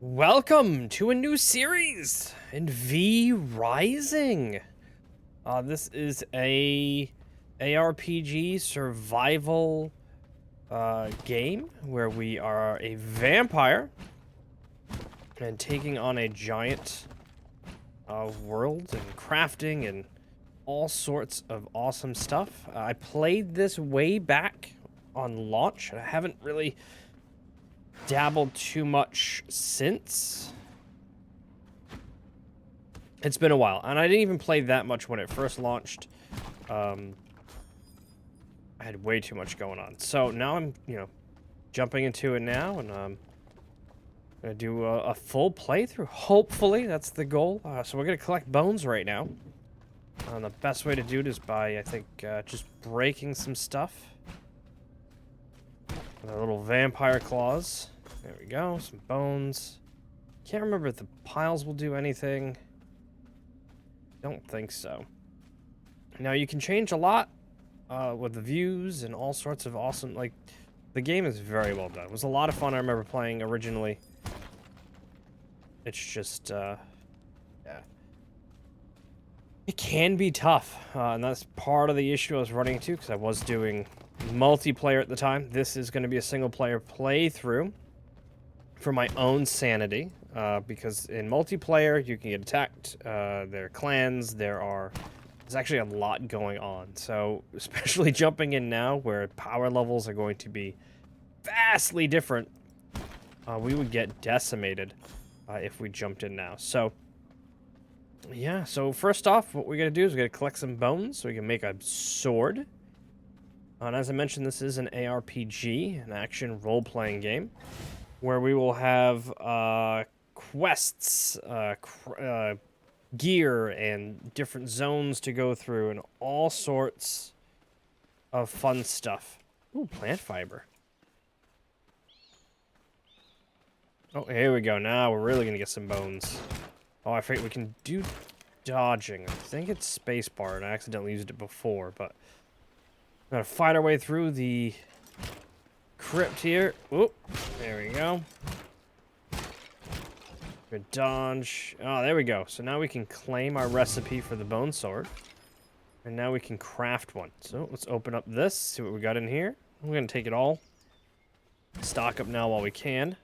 Welcome to a new series in VRising. This is a ARPG survival game where we are a vampire and taking on a giant world and crafting and all sorts of awesome stuff. I played this way back on launch, and I haven't really dabbled too much since. It's been a while, and I didn't even play that much when it first launched. I had way too much going on. So now I'm, jumping into it now, and gonna do a full playthrough. Hopefully, that's the goal. So we're gonna collect bones right now. The best way to do it is by, I think, just breaking some stuff. The little vampire claws. There we go, some bones. Can't remember if the piles will do anything. Don't think so. Now, you can change a lot with the views and all sorts of awesome, like, the game is very well done. It was a lot of fun. I remember playing originally. It's just, yeah. It can be tough, and that's part of the issue I was running into, because I was doing multiplayer at the time. This is going to be a single-player playthrough for my own sanity, because in multiplayer, you can get attacked, there are clans, there's actually a lot going on. So, especially jumping in now, where power levels are going to be vastly different, we would get decimated if we jumped in now. So, yeah, so first off, what we're going to do is we're going to collect some bones so we can make a sword. And as I mentioned, this is an ARPG, an action role-playing game, where we will have quests, gear, and different zones to go through, and all sorts of fun stuff. Ooh, plant fiber. Oh, here we go. Now we're really going to get some bones. Oh, I forget we can do dodging. I think it's spacebar, and I accidentally used it before, but we're going to fight our way through the crypt here. Oop, there we go. Good dodge. Oh, there we go. So now we can claim our recipe for the bone sword. And now we can craft one. So let's open up this, see what we got in here. We're going to take it all. Stock up now while we can.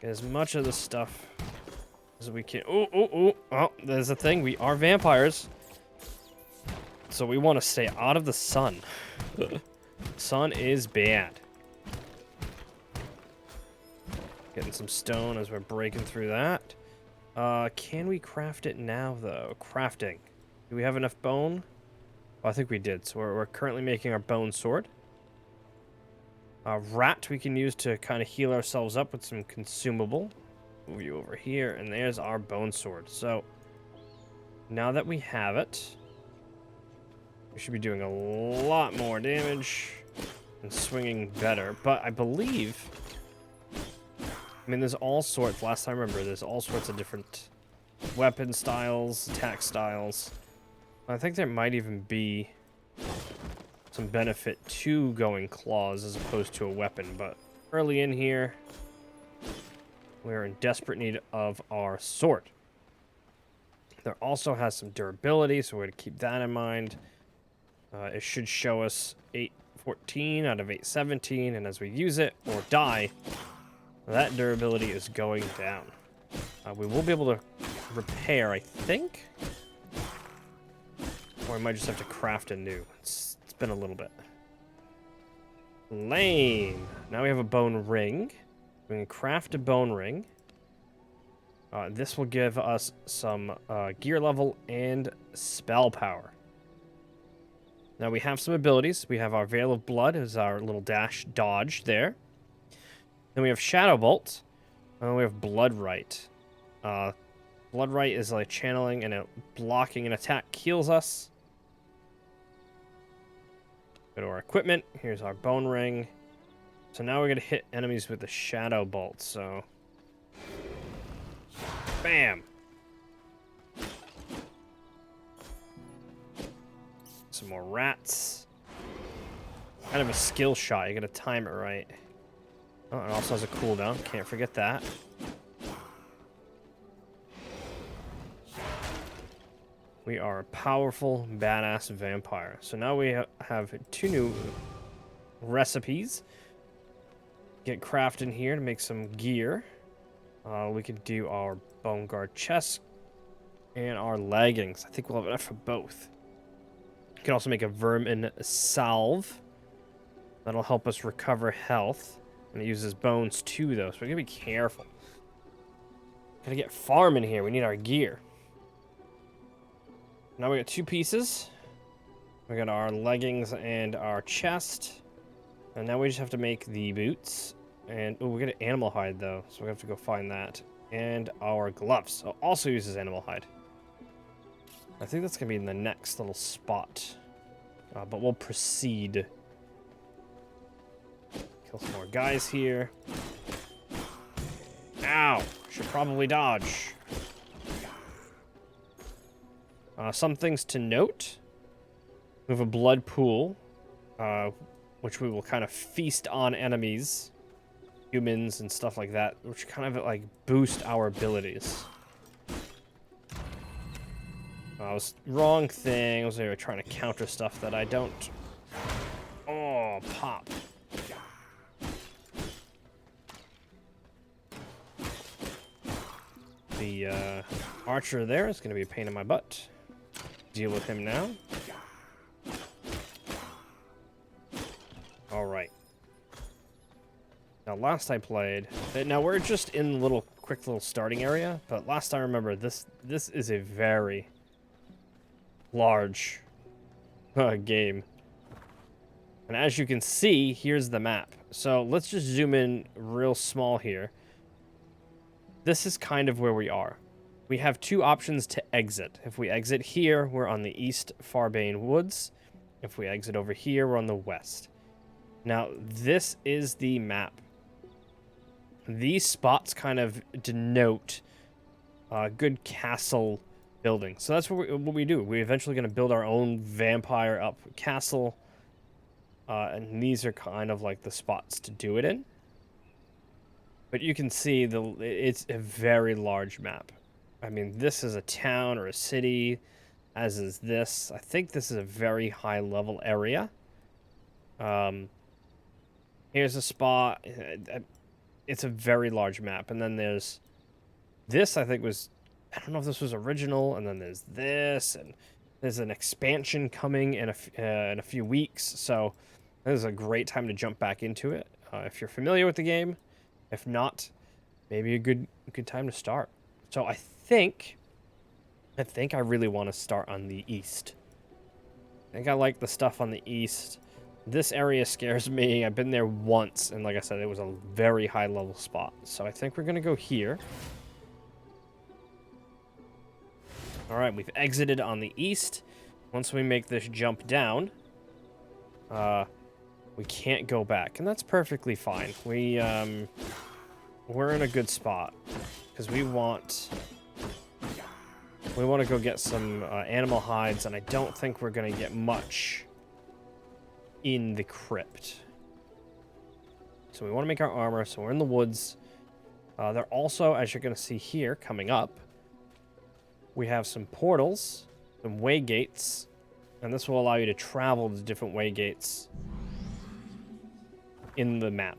Get as much of the stuff as we can. Oh, there's a thing. We are vampires. So we want to stay out of the sun. Sun is bad. Getting some stone as we're breaking through that. Can we craft it now, though? Crafting. Do we have enough bone? Oh, I think we did. So we're currently making our bone sword. Rat we can use to kind of heal ourselves up with some consumable. Move you over here, and there's our bone sword. So now that we have it, we should be doing a lot more damage and swinging better. But I believe, I mean, there's all sorts. Last time I remember, there's all sorts of different weapon styles, attack styles. I think there might even be some benefit to going claws as opposed to a weapon, but early in here, we're in desperate need of our sword. There also has some durability, so we're going to keep that in mind. It should show us 814 out of 817, and as we use it or die, that durability is going down. We will be able to repair, I think, or I might just have to craft a new. It's been a little bit. Lame. Now we have a bone ring. We can craft a bone ring. This will give us some gear level and spell power. Now we have some abilities. We have our Veil of Blood as our little dash dodge there. Then we have Shadow Bolt. And then we have Bloodright. Bloodright is like channeling and blocking an attack heals us. Go to our equipment. Here's our bone ring. So now we're going to hit enemies with the Shadow Bolt. So, bam. Some more rats. Kind of a skill shot. You got to time it right. Oh, it also has a cooldown. Can't forget that. We are a powerful, badass vampire. So now we have 2 new recipes. Get crafting here to make some gear. We can do our bone guard chest and our leggings. I think we'll have enough for both. We can also make a vermin salve. That'll help us recover health. And it uses bones too, though, so we gotta be careful. Gotta get farming here. We need our gear. Now we got 2 pieces. We got our leggings and our chest. And now we just have to make the boots. And, oh, we got an animal hide, though, so we have to go find that. And our gloves. So also uses animal hide. I think that's gonna be in the next little spot. But we'll proceed. Kill some more guys here. Ow! Should probably dodge. Some things to note. We have a blood pool, which we will kind of feast on enemies, humans and stuff like that, which kind of like boost our abilities. I was wrong thing. I was trying to counter stuff that I don't. Oh, pop. The archer there is going to be a pain in my butt. Deal with him now. All right. Now, last I played. Now we're just in the quick little starting area, but last I remember, this is a very large game. And as you can see, here's the map. So let's just zoom in real small here. This is kind of where we are. We have 2 options to exit. If we exit here, we're on the East Farbane Woods. If we exit over here, we're on the west. Now, this is the map. These spots kind of denote good castle building. So that's what we do. We're eventually going to build our own vampire up castle. And these are kind of like the spots to do it in. But you can see it's a very large map. I mean, this is a town or a city, as is this. I think this is a very high level area. Here's a spot. It's a very large map. And then there's this, I think I don't know if this was original. And then there's this, and there's an expansion coming in a few weeks. So this is a great time to jump back into it. If you're familiar with the game. If not, maybe a good time to start. So I think I really want to start on the east. I think I like the stuff on the east. This area scares me. I've been there once, and like I said, it was a very high level spot. So I think we're gonna go here. All right, we've exited on the east. Once we make this jump down, we can't go back, and that's perfectly fine. We're in a good spot because we want to go get some animal hides, and I don't think we're gonna get much in the crypt. So we want to make our armor. So we're in the woods. They're also, as you're gonna see here, coming up. We have some portals, some way gates, and this will allow you to travel to different way gates in the map.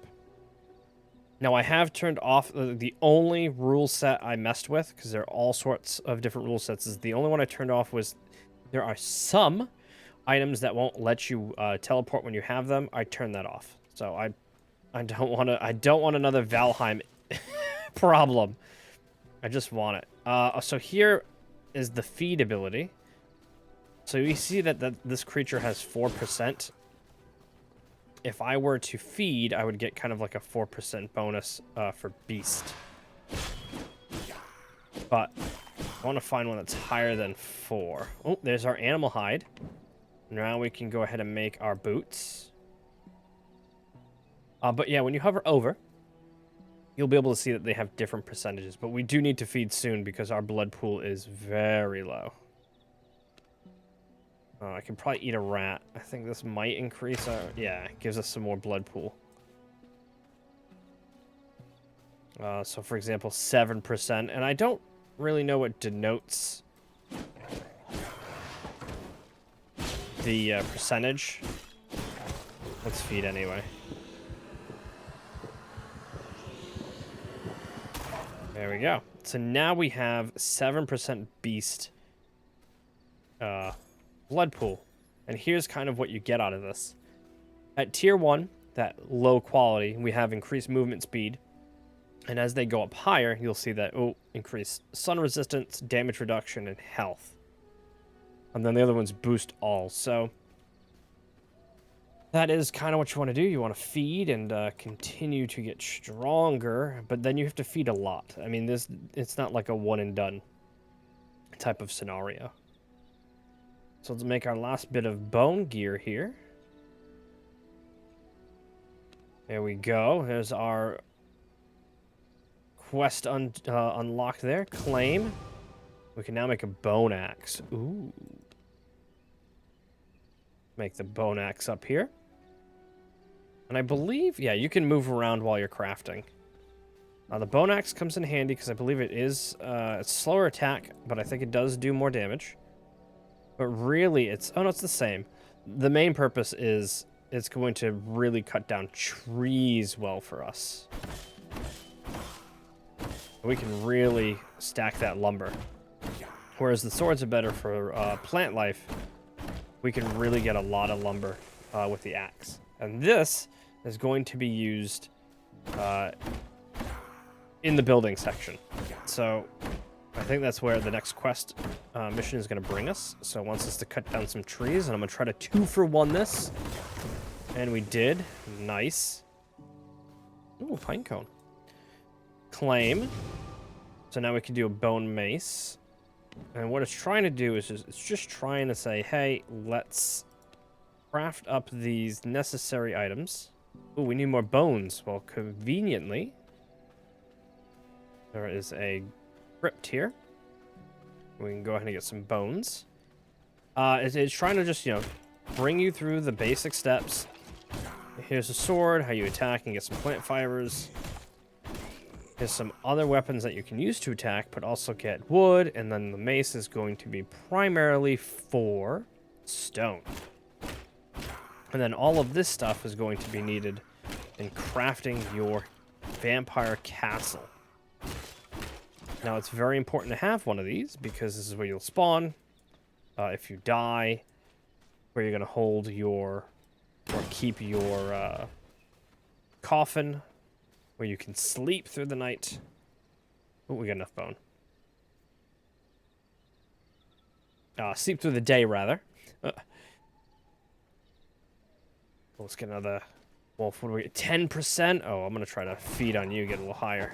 Now, I have turned off the only rule set I messed with, because there are all sorts of different rule sets. Is the only one I turned off was there are some items that won't let you teleport when you have them. I turned that off. So I don't want another Valheim problem. I just want it. So here is the feed ability. So you see that this creature has 4%. If I were to feed, I would get kind of like a 4% bonus for beast. But I want to find one that's higher than 4. Oh, there's our animal hide. Now we can go ahead and make our boots. But yeah, when you hover over, you'll be able to see that they have different percentages. But we do need to feed soon because our blood pool is very low. I can probably eat a rat. I think this might increase our... Yeah, it gives us some more blood pool. So, for example, 7%. And I don't really know what denotes the percentage. Let's feed anyway. There we go. So now we have 7% beast blood pool. And here's kind of what you get out of this. At tier 1, that low quality, we have increased movement speed. And as they go up higher, you'll see that, increased sun resistance, damage reduction, and health. And then the other ones boost all. So that is kind of what you want to do. You want to feed and continue to get stronger, but then you have to feed a lot. I mean, it's not like a one and done type of scenario. So let's make our last bit of bone gear here. There we go. There's our quest unlocked there. Claim. We can now make a bone axe. Ooh. Make the bone axe up here. And I believe, yeah, you can move around while you're crafting. The bone axe comes in handy because I believe it is it's slower attack, but I think it does do more damage. But really, it's the same. The main purpose is it's going to really cut down trees well for us. We can really stack that lumber. Whereas the swords are better for plant life, we can really get a lot of lumber with the axe. And this is going to be used in the building section. So I think that's where the next quest mission is going to bring us. So it wants us to cut down some trees, and I'm going to try to 2-for-1 this. And we did. Nice. Ooh, pine cone. Claim. So now we can do a bone mace. And what it's trying to do is it's just trying to say, hey, let's craft up these necessary items. Ooh, we need more bones. Well, conveniently, there is a crypt here. We can go ahead and get some bones. It's trying to just, bring you through the basic steps. Here's a sword, how you attack and get some plant fibers. There's some other weapons that you can use to attack, but also get wood, and then the mace is going to be primarily for stone. And then all of this stuff is going to be needed in crafting your vampire castle. Now, it's very important to have one of these, because this is where you'll spawn. If you die, where you're going to hold or keep your coffin, where you can sleep through the night. Oh, we got enough bone. Sleep through the day, rather. Let's get another wolf. What do we get? 10%? Oh, I'm going to try to feed on you, get a little higher.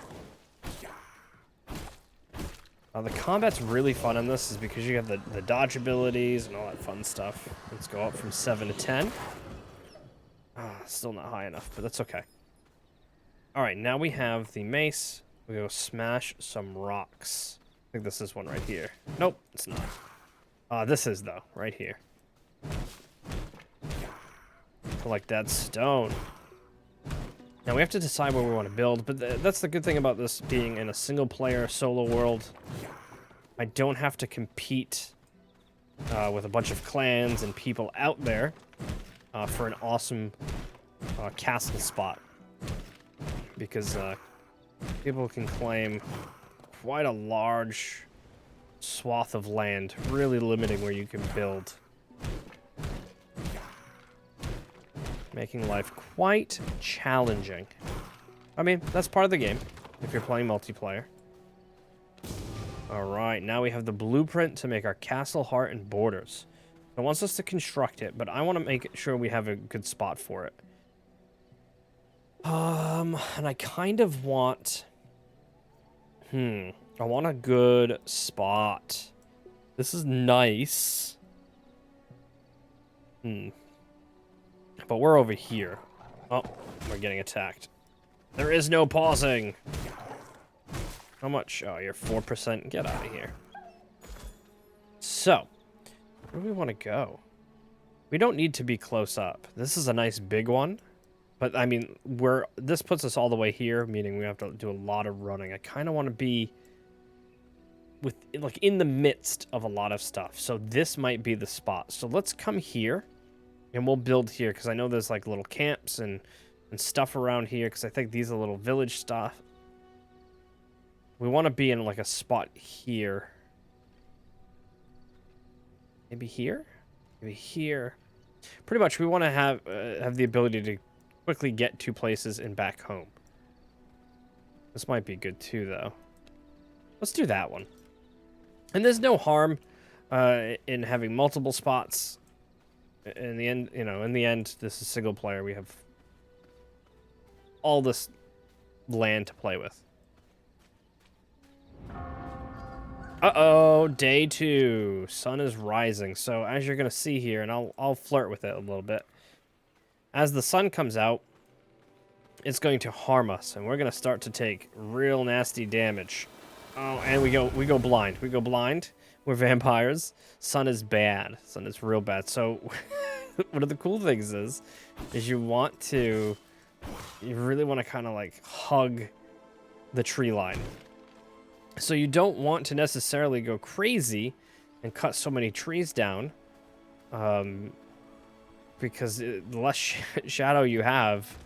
The combat's really fun in this is because you have the dodge abilities and all that fun stuff. Let's go up from 7 to 10. Still not high enough, but that's okay. All right, now we have the mace. We go smash some rocks. I think this is one right here. Nope, it's not. This is, though, right here. Collect that stone. Now, we have to decide where we want to build, but that's the good thing about this being in a single-player solo world. I don't have to compete with a bunch of clans and people out there for an awesome castle spot. Because people can claim quite a large swath of land, really limiting where you can build. Making life quite challenging. I mean, that's part of the game, if you're playing multiplayer. Alright, now we have the blueprint to make our castle heart and borders. It wants us to construct it, but I want to make sure we have a good spot for it. And I kind of want... I want a good spot. This is nice. But we're over here. Oh, we're getting attacked. There is no pausing. How much? Oh, you're 4%. Get out of here. So, where do we want to go? We don't need to be close up. This is a nice big one. But I mean, this puts us all the way here, meaning we have to do a lot of running. I kind of want to be in the midst of a lot of stuff. So this might be the spot. So let's come here and we'll build here, because I know there's like little camps and stuff around here, because I think these are little village stuff. We want to be in like a spot here. Maybe here? Maybe here. Pretty much we want to have the ability to quickly get to places and back home. This might be good too, though. Let's do that one. And there's no harm in having multiple spots. In the end, this is single player. We have all this land to play with. Uh-oh, day 2. Sun is rising. So as you're going to see here, and I'll flirt with it a little bit. As the sun comes out, it's going to harm us, and we're going to start to take real nasty damage. Oh, and we go blind. We go blind. We're vampires. Sun is bad. Sun is real bad. So one of the cool things is you really want to kind of like hug the tree line. So you don't want to necessarily go crazy and cut so many trees down, because the less shadow you have,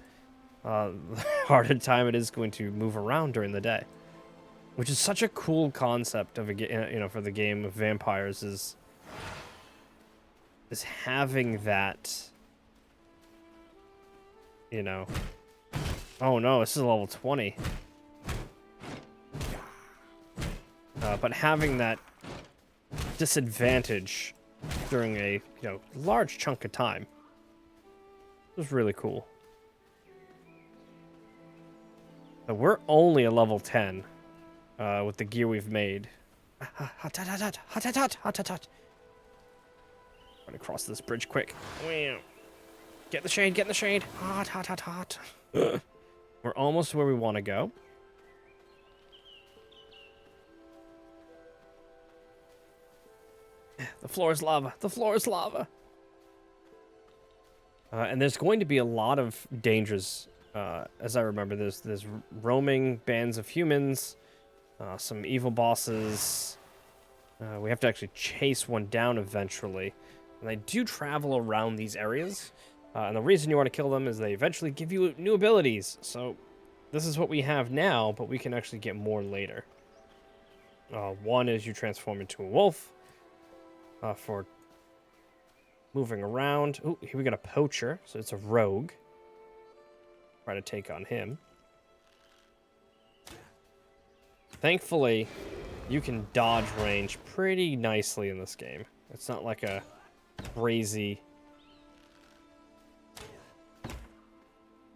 the harder time it is going to move around during the day. Which is such a cool concept of for the game of vampires is having that, Oh no, this is level 20. But having that disadvantage during a large chunk of time was really cool. But we're only a level 10 with the gear we've made. Run across this bridge quick. Get in the shade, get in the shade. Hot. We're almost where we want to go. The floor is lava. The floor is lava. And there's going to be a lot of dangers. As I remember, there's roaming bands of humans, some evil bosses. We have to actually chase one down eventually. And they do travel around these areas. And the reason you want to kill them is they eventually give you new abilities. So this is what we have now, but we can actually get more later. One is you transform into a wolf. For moving around. Ooh, here we got a poacher, so it's a rogue. Try to take on him. Thankfully, you can dodge range pretty nicely in this game. It's not like a crazy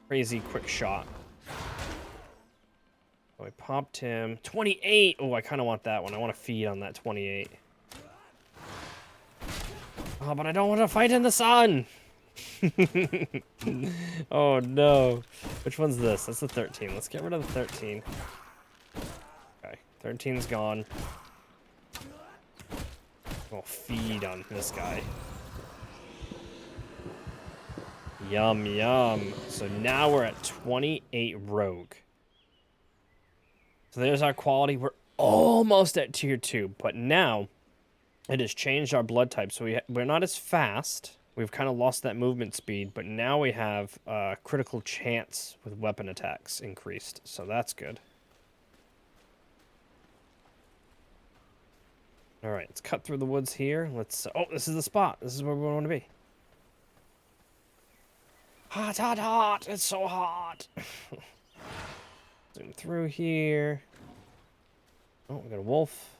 quick shot. So I popped him. 28! Oh, I kind of want that one. I want to feed on that 28. Oh, but I don't want to fight in the sun! Oh, no. Which one's this? That's the 13. Let's get rid of the 13. Okay, 13's gone. We'll feed on this guy. Yum, yum. So now we're at 28 rogue. So there's our quality. We're almost at tier 2, but now it has changed our blood type, so we're not as fast. We've kind of lost that movement speed, but now we have critical chance with weapon attacks increased, so that's good. All right, let's cut through the woods here. Oh, this is the spot. This is where we want to be. Hot, hot, hot. It's so hot. Zoom through here. Oh, we got a wolf.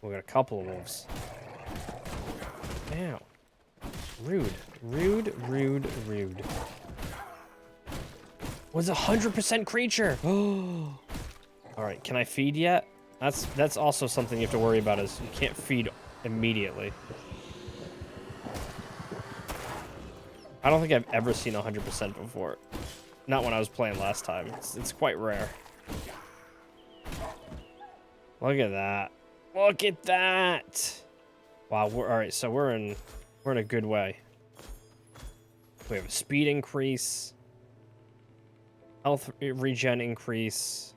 We got a couple of wolves. Ow. Rude. Rude, rude, rude. Was 100% creature. Oh. All right, can I feed yet? That's also something you have to worry about is you can't feed immediately. I don't think I've ever seen 100% before. Not when I was playing last time. It's quite rare. Look at that. Look at that! Wow, all right, so we're in a good way. We have a speed increase. Health regen increase.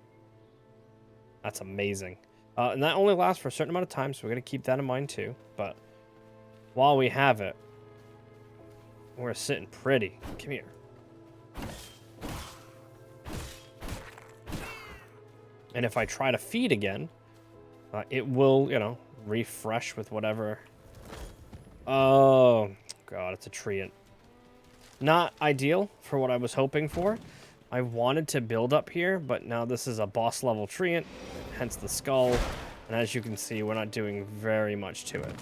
That's amazing. And that only lasts for a certain amount of time, so we're going to keep that in mind too. But while we have it, we're sitting pretty. Come here. And if I try to feed again, it will, you know, refresh with whatever. Oh, God, it's a treant. Not ideal for what I was hoping for. I wanted to build up here, but now this is a boss level treant, hence the skull. And as you can see, we're not doing very much to it.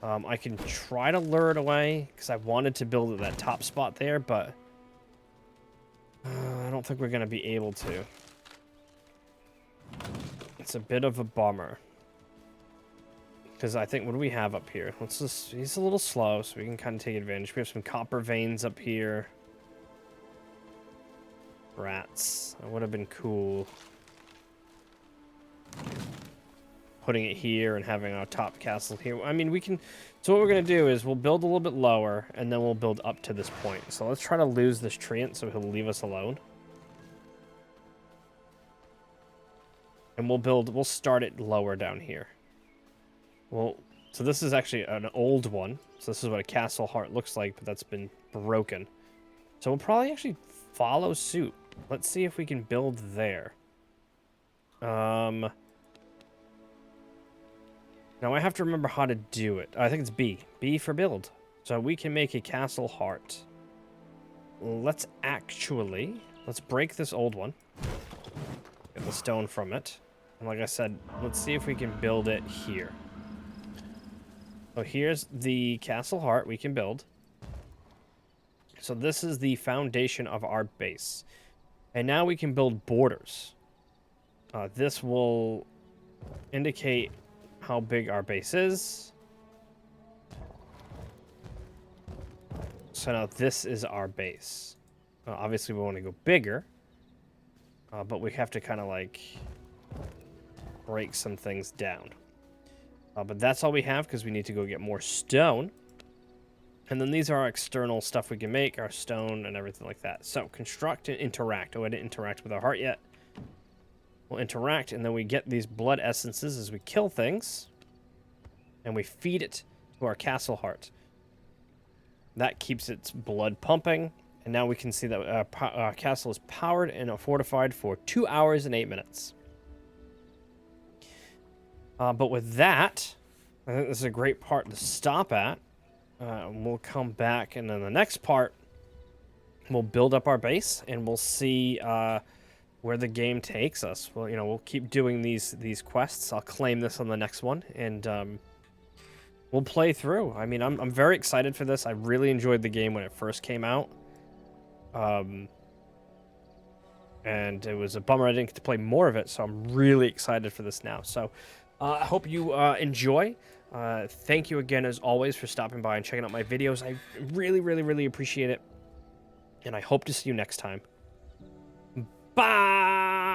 I can try to lure it away because I wanted to build at that top spot there, but I don't think we're going to be able to. It's a bit of a bummer. Because I think, what do we have up here? Let's just, he's a little slow, so we can kind of take advantage. We have some copper veins up here. Rats. That would have been cool. Putting it here and having our top castle here. I mean, we can... So what we're going to do is we'll build a little bit lower, and then we'll build up to this point. So let's try to lose this treant so he'll leave us alone. And we'll start it lower down here. Well, so this is actually an old one. So this is what a castle heart looks like, but that's been broken. So we'll probably actually follow suit. Let's see if we can build there. Now I have to remember how to do it. I think it's B. B for build. So we can make a castle heart. Let's break this old one. Get the stone from it. And like I said, let's see if we can build it here. So here's the castle heart we can build. So this is the foundation of our base. And now we can build borders. This will indicate how big our base is. So now this is our base. Obviously we want to go bigger. But we have to kind of like break some things down. But that's all we have because we need to go get more stone. And then these are our external stuff we can make, our stone and everything like that. So construct and interact. Oh, I didn't interact with our heart yet. We'll interact, and then we get these blood essences as we kill things. And we feed it to our castle heart. That keeps its blood pumping. And now we can see that our castle is powered and fortified for 2 hours and 8 minutes. But with that, I think this is a great part to stop at. We'll come back, and then the next part, we'll build up our base, and we'll see where the game takes us. Well, you know, we'll keep doing these quests. I'll claim this on the next one, and we'll play through. I mean, I'm very excited for this. I really enjoyed the game when it first came out. And it was a bummer I didn't get to play more of it, so I'm really excited for this now. So I hope you enjoy. Thank you again, as always, for stopping by and checking out my videos. I really, really, really appreciate it. And I hope to see you next time. Bye!